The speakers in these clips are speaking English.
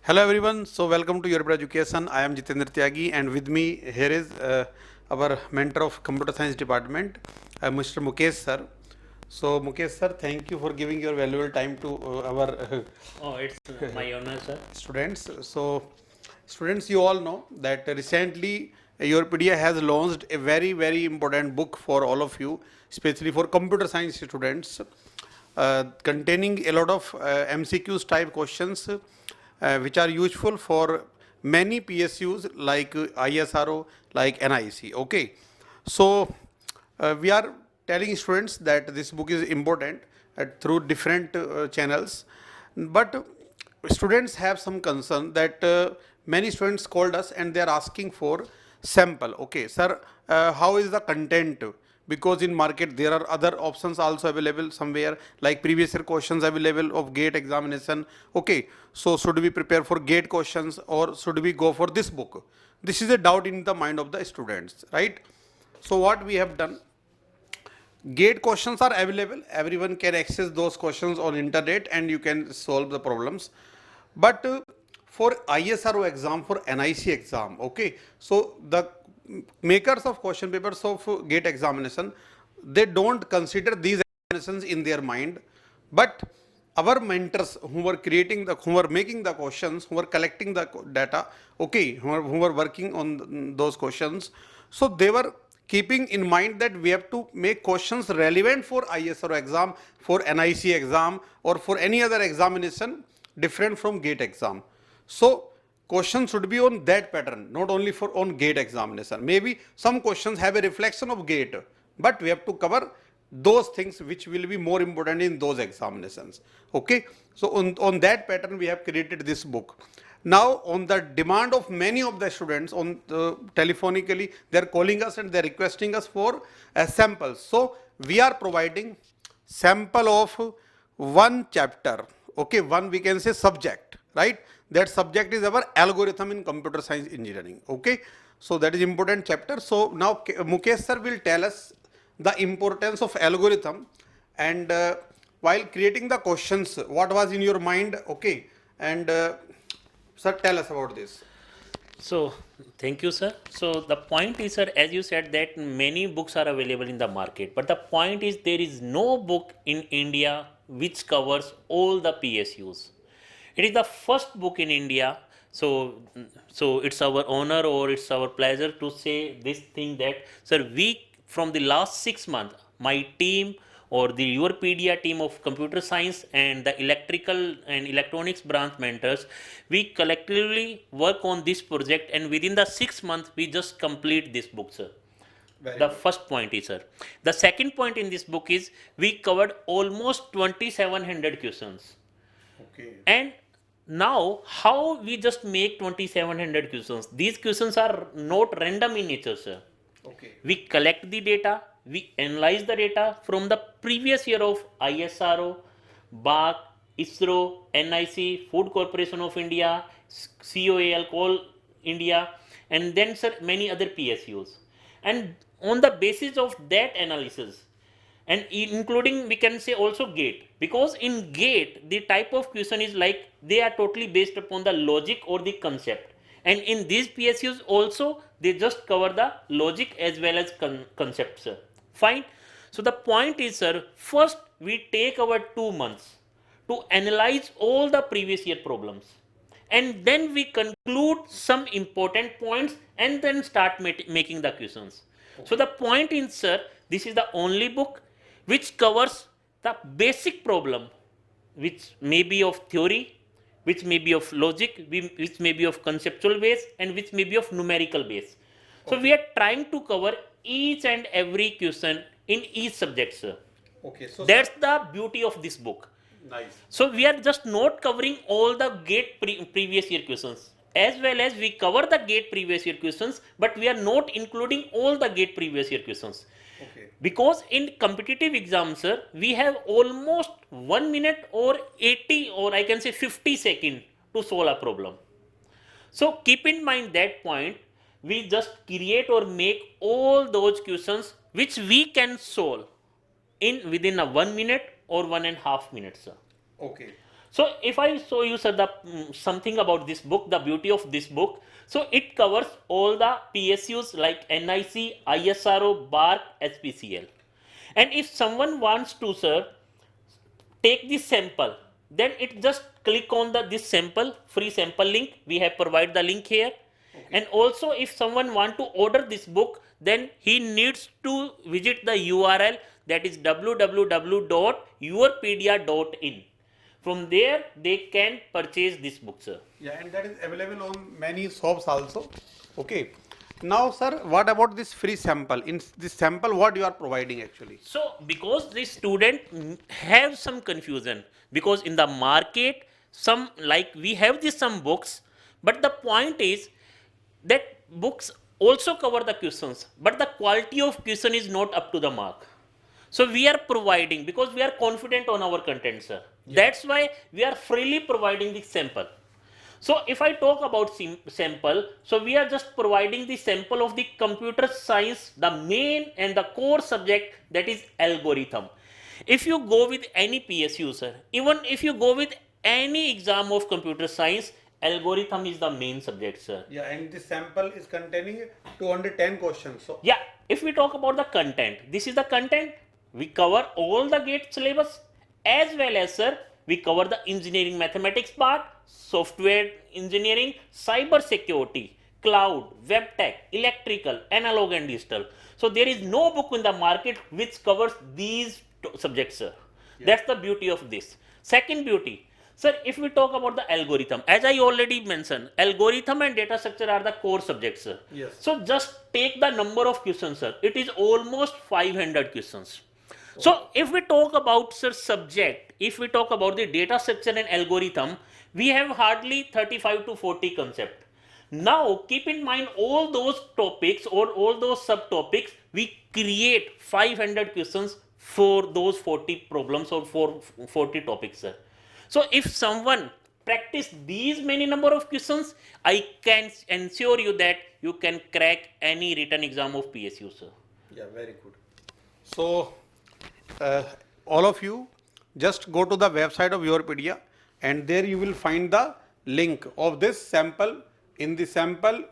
Hello everyone, so welcome to YourPedia Education. I am Jitendra Tyagi and with me here is our mentor of Computer Science Department, Mr. Mukesh sir. So Mukesh sir, thank you for giving your valuable time to our Oh, it's my honor, sir. students. So students, you all know that recently YourPedia has launched a very important book for all of you, especially for computer science students, containing a lot of MCQs type questions which are useful for many PSUs like ISRO, like NIC. Okay, so we are telling students that this book is important through different channels, but students have some concern that many students called us and they are asking for sample. Okay, sir, how is the content? Because in market there are other options also available somewhere, like previous year questions available of gate examination. Okay, so should we prepare for gate questions or should we go for this book? This is a doubt in the mind of the students, right? So what we have done, gate questions are available, everyone can access those questions on internet and you can solve the problems. But for ISRO exam, for NIC exam, okay, so the makers of question papers of gate examination, they don't consider these examinations in their mind, but our mentors who were creating the, who were making the questions, who were collecting the data, okay, who were working on those questions, so they were keeping in mind that we have to make questions relevant for ISRO exam, for NIC exam, or for any other examination different from gate exam. So questions should be on that pattern, not only for on gate examination. Maybe some questions have a reflection of gate, but we have to cover those things which will be more important in those examinations. Okay, so on that pattern we have created this book. Now on the demand of many of the students on telephonically, they are calling us and they are requesting us for samples. So we are providing sample of one chapter, okay, one we can say subject, right? That subject is our algorithm in computer science engineering. Okay, so that is important chapter. So now Mukesh sir will tell us the importance of algorithm, and while creating the questions, what was in your mind? Okay, and sir, tell us about this. So, thank you, sir. So, the point is, sir, as you said, that many books are available in the market, but the point is, there is no book in India which covers all the PSUs. It is the first book in India. So it's our honor or it's our pleasure to say this thing that, sir, we from the last 6 months, my team or the YourPedia team of computer science and the electrical and electronics branch mentors, we collectively work on this project, and within the 6 months, we just complete this book, sir. Very The good. first point is, sir. The second point in this book is we covered almost 2700 questions. Okay. And now, how we just make 2700 questions? These questions are not random in nature, sir. Okay. We collect the data, we analyze the data from the previous year of ISRO, BARC, ISRO, NIC, Food Corporation of India, COAL, Coal India, and then, sir, many other PSUs. And on the basis of that analysis, and including we can say also gate, because in gate the type of question is like they are totally based upon the logic or the concept, and in these PSUs also they just cover the logic as well as concepts, sir. Fine. So the point is, sir, first we take our 2 months to analyze all the previous year problems, and then we conclude some important points and then start making the questions. Okay. So the point is, sir, this is the only book which covers the basic problem, which may be of theory, which may be of logic, which may be of conceptual base, and which may be of numerical base. So we are trying to cover each and every question in each subject, sir. Okay. So That's the beauty of this book. nice. So we are just not covering all the gate previous year questions, as well as we cover the gate previous year questions, but we are not including all the gate previous year questions. Okay. Because in competitive exams, sir, we have almost 1 minute or 80 or I can say 50 seconds to solve a problem. So keep in mind that point. We just create or make all those questions which we can solve in within a 1 minute or 1.5 minutes, sir. Okay. So if I show you, sir, the something about this book, the beauty of this book, so it covers all the PSUs like NIC, ISRO, BARC, SPCL. And if someone wants to, sir, take this sample, then it just click on the this sample free sample link. We have provided the link here. Okay. And also if someone want to order this book, then he needs to visit the URL, that is www.yourpedia.in. From there they can purchase this book, sir. Yeah, and that is available on many shops also. Okay. Now, sir, what about this free sample? In this sample, what you are providing actually? So because the student have some confusion, because in the market some, like we have this some books, but the point is that books also cover the questions, but the quality of question is not up to the mark. So we are providing, because we are confident on our content, sir. That's why we are freely providing the sample. So if I talk about sample, so we are just providing the sample of the computer science, the main and the core subject, that is algorithm. If you go with any PSU, sir, even if you go with any exam of computer science, algorithm is the main subject, sir. Yeah, and this sample is containing 210 questions. So, Yeah, if we talk about the content, this is the content. We cover all the GATE syllabus, as well as, sir, we cover the engineering mathematics part, software engineering, cyber security, cloud, web tech, electrical, analog and digital. So there is no book in the market which covers these subjects, sir. That's the beauty of this. Second beauty, sir, if we talk about the algorithm, as I already mentioned, algorithm and data structure are the core subjects, sir. yes. So just take the number of questions, sir. It is almost 500 questions. So if we talk about, sir, subject, if we talk about the data structure and algorithm, we have hardly 35 to 40 concept. Now keep in mind all those topics or all those subtopics, we create 500 questions for those 40 problems or for 40 topics, sir. So if someone practice these many number of questions, I can ensure you that you can crack any written exam of PSU, sir. Yeah, very good. So, uh, all of you just go to the website of YourPedia, and there you will find the link of this sample. In the sample,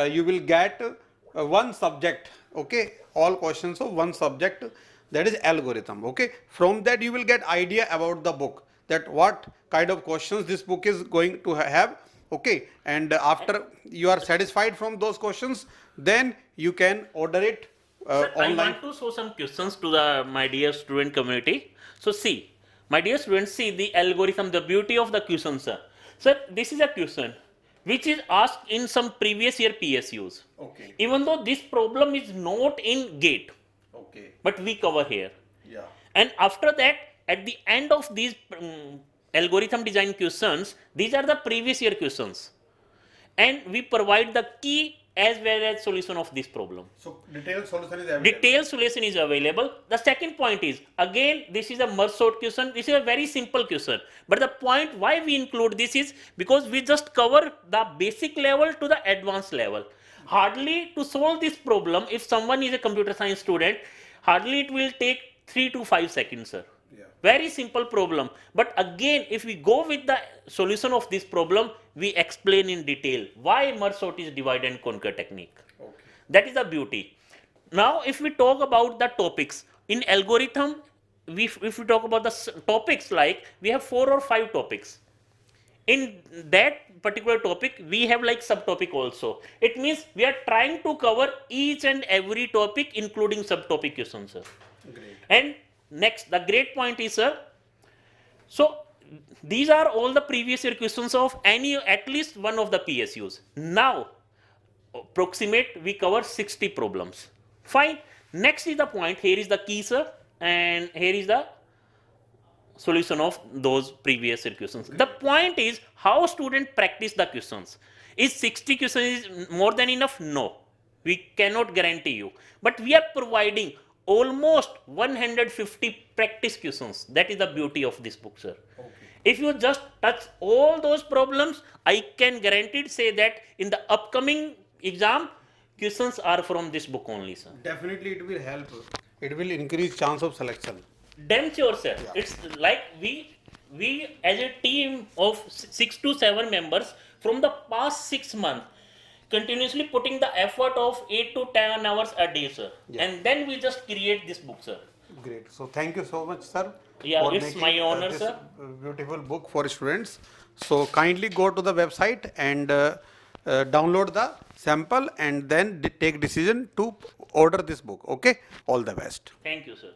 you will get one subject, okay, all questions of one subject, that is algorithm, okay. From that you will get idea about the book, that what kind of questions this book is going to have, okay. And after you are satisfied from those questions, then you can order it Sir, I online. want to show some questions to the my dear student community. So see, my dear students, see the algorithm, the beauty of the question, sir. Sir, this is a question which is asked in some previous year PSUs. Okay. Even though this problem is not in GATE, Okay. but we cover here. Yeah. And after that, at the end of these algorithm design questions, these are the previous year questions. And we provide the key as well as solution of this problem. So detailed solution is available. Detailed solution is available. The second point is, again, this is a merge sort question. This is a very simple question. But the point why we include this is because we just cover the basic level to the advanced level. Hardly to solve this problem, if someone is a computer science student, hardly it will take 3 to 5 seconds, sir. Yeah. Very simple problem. But again, if we go with the solution of this problem, we explain in detail why merge sort is divide and conquer technique. Okay. That is the beauty. Now, if we talk about the topics in algorithm, if we talk about the topics, like we have 4 or 5 topics. In that particular topic, we have like subtopic also. It means we are trying to cover each and every topic, including subtopic questions, sir. Great. And next, the great point is, sir, so these are all the previous year questions of any, at least one of the PSUs. Now, approximate, we cover 60 problems. Fine. Next is the point. Here is the key, sir, and here is the solution of those previous year questions. The point is how student practice the questions. Is 60 questions is more than enough? No. We cannot guarantee you. But we are providing almost 150 practice questions. That is the beauty of this book, sir. Okay. If you just touch all those problems, I can guaranteed say that in the upcoming exam, questions are from this book only, sir. Definitely it will help. It will increase chance of selection. Damn sure, sir. Yeah. It's like we as a team of 6 to 7 members from the past 6 months continuously putting the effort of 8 to 10 hours a day, sir. Yeah. And then we just create this book, sir. Great. So thank you so much, sir, Yeah, for it's my making honor, this sir. beautiful book for students. So kindly go to the website and download the sample and then take decision to order this book. Okay. All the best. Thank you, sir.